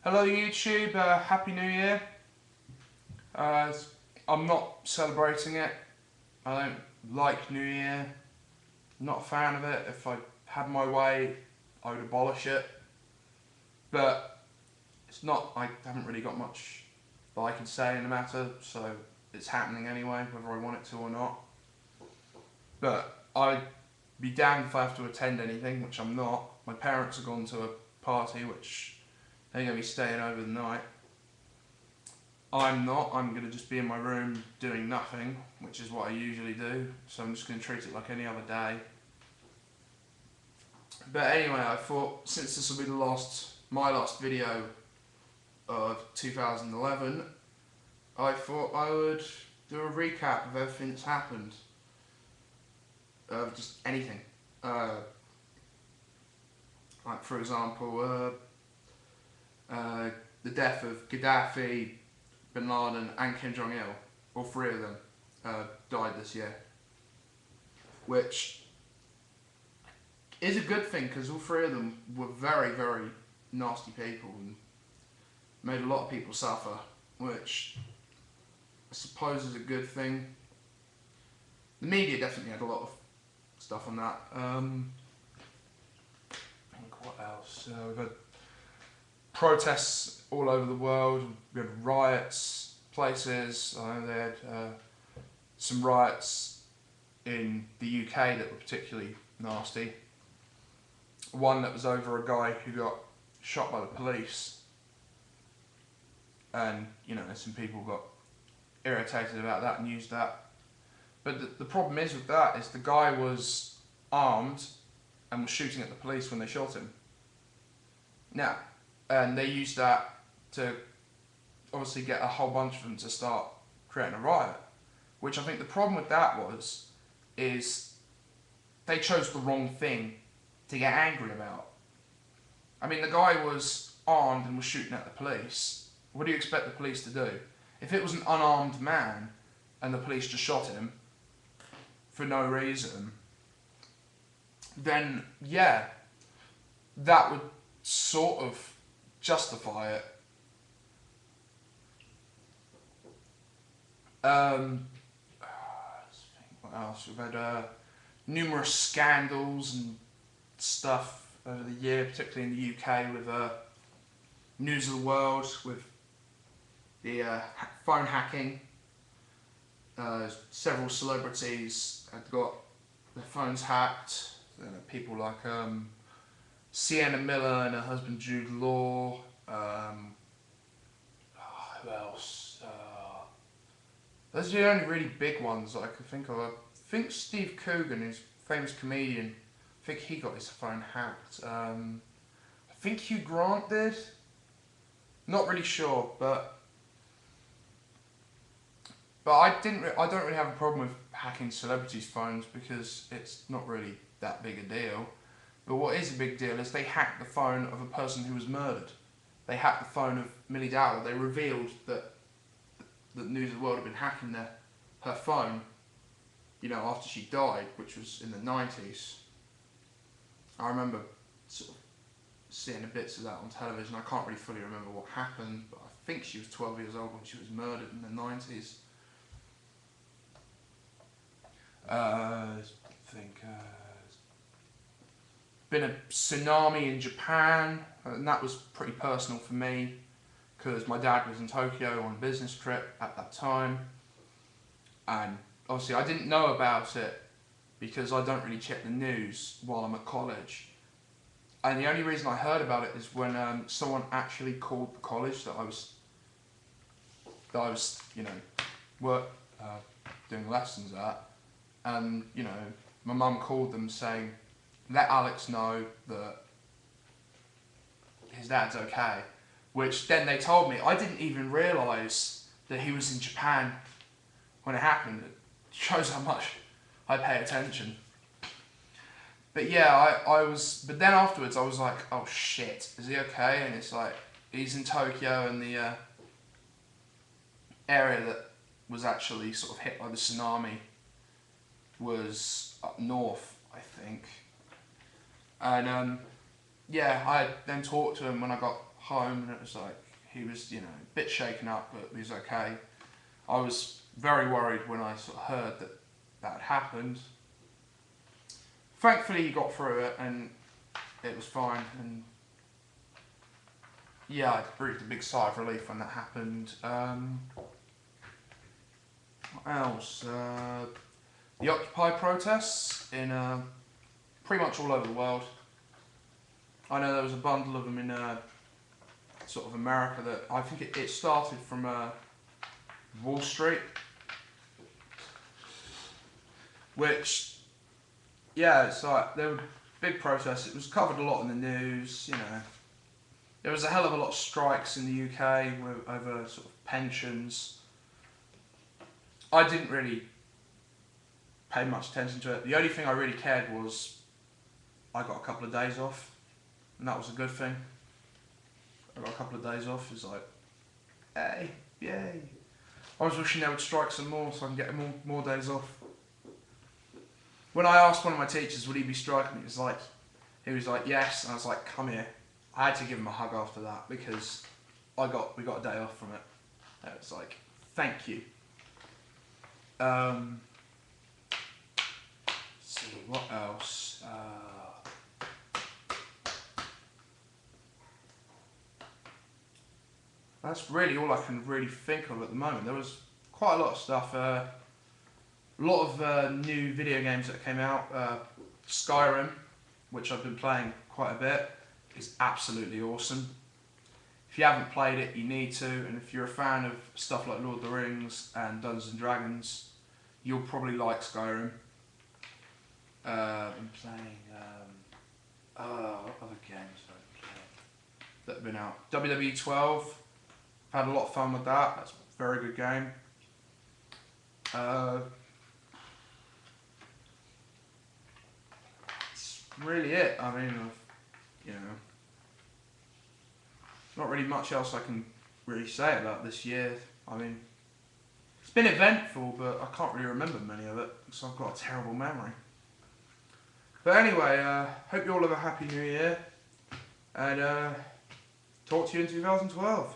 Hello YouTube, Happy New Year. Uh, I'm not celebrating it. I don't like New Year. I'm not a fan of it. If I had my way, I would abolish it. But it's not, I haven't really got much that I can say in the matter, so it's happening anyway, whether I want it to or not. But I'd be damned if I have to attend anything, which I'm not. My parents have gone to a party, which they're going to be staying over the night. I'm not. I'm going to just be in my room doing nothing, which is what I usually do. So I'm just going to treat it like any other day. But anyway, I thought since this will be my last video of 2011, I thought I would do a recap of everything that's happened. Just anything. Like for example, the death of Gaddafi, Bin Laden and Kim Jong-il, all three of them, died this year. Which is a good thing because all three of them were very, very nasty people and made a lot of people suffer, which I suppose is a good thing. The media definitely had a lot of stuff on that. I think what else? We've had protests all over the world. We had riots, places. They had some riots in the UK that were particularly nasty. One that was over a guy who got shot by the police, and some people got irritated about that and used that. But the problem is with that is the guy was armed and was shooting at the police when they shot him. Now, and they used that to obviously get a whole bunch of them to start creating a riot. Which I think the problem with that is they chose the wrong thing to get angry about. I mean, the guy was armed and was shooting at the police. What do you expect the police to do? If it was an unarmed man and the police just shot him for no reason, then yeah, that would sort of justify it. Let's think what else. We've had numerous scandals and stuff over the year, particularly in the UK with News of the World, with the phone hacking. Several celebrities had got their phones hacked. People like Sienna Miller and her husband Jude Law. Who else? Those are the only really big ones that I could think of. I think Steve Coogan, who's a famous comedian, I think he got his phone hacked. I think Hugh Grant did. Not really sure, but I don't really have a problem with hacking celebrities' phones because it's not really that big a deal. But what is a big deal is they hacked the phone of a person who was murdered. They hacked the phone of Millie Dowler. They revealed that the News of the World had been hacking her phone, after she died, which was in the 90s. I remember sort of seeing the bits of that on television. I can't really fully remember what happened, but I think she was 12 years old when she was murdered in the 90s. Been a tsunami in Japan, and that was pretty personal for me because my dad was in Tokyo on a business trip at that time, and obviously I didn't know about it because I don't really check the news while I'm at college. And the only reason I heard about it is when someone actually called the college that I was doing lessons at, and my mum called them saying, "Let Alex know that his dad's okay." Which then they told me. I didn't even realise that he was in Japan when it happened. It shows how much I pay attention. But yeah, but then afterwards I was like, oh shit, is he okay? And it's like, he's in Tokyo, and the area that was actually sort of hit by the tsunami was up north, I think. And yeah, I then talked to him when I got home, and it was like he was, you know, a bit shaken up, but he was okay. I was very worried when I sort of heard that that had happened. Thankfully, he got through it, and it was fine. And yeah, I breathed a big sigh of relief when that happened. What else? The Occupy protests in pretty much all over the world. I know there was a bundle of them in sort of America that I think it started from Wall Street, which, yeah, it's like there were big protests. It was covered a lot in the news, you know. There was a hell of a lot of strikes in the UK over sort of pensions. I didn't really pay much attention to it. The only thing I really cared was I got a couple of days off, and that was a good thing. I got a couple of days off. It was like, hey, yay. I was wishing they would strike some more so I can get more days off. When I asked one of my teachers, would he be striking, he was like, yes, and I was like, come here. I had to give him a hug after that because we got a day off from it. And it was like, thank you. Let's see, what else? That's really all I can really think of at the moment. There was quite a lot of stuff. A lot of new video games that came out. Skyrim, which I've been playing quite a bit, is absolutely awesome. If you haven't played it, you need to, and if you're a fan of stuff like Lord of the Rings and Dungeons and Dragons, you'll probably like Skyrim. I'm playing, what other games have I played that have been out? WWE 12, I've had a lot of fun with that, that's a very good game. That's really it. I mean, you know, not really much else I can really say about this year. I mean, it's been eventful, but I can't really remember many of it because I've got a terrible memory. But anyway, hope you all have a happy new year, and talk to you in 2012.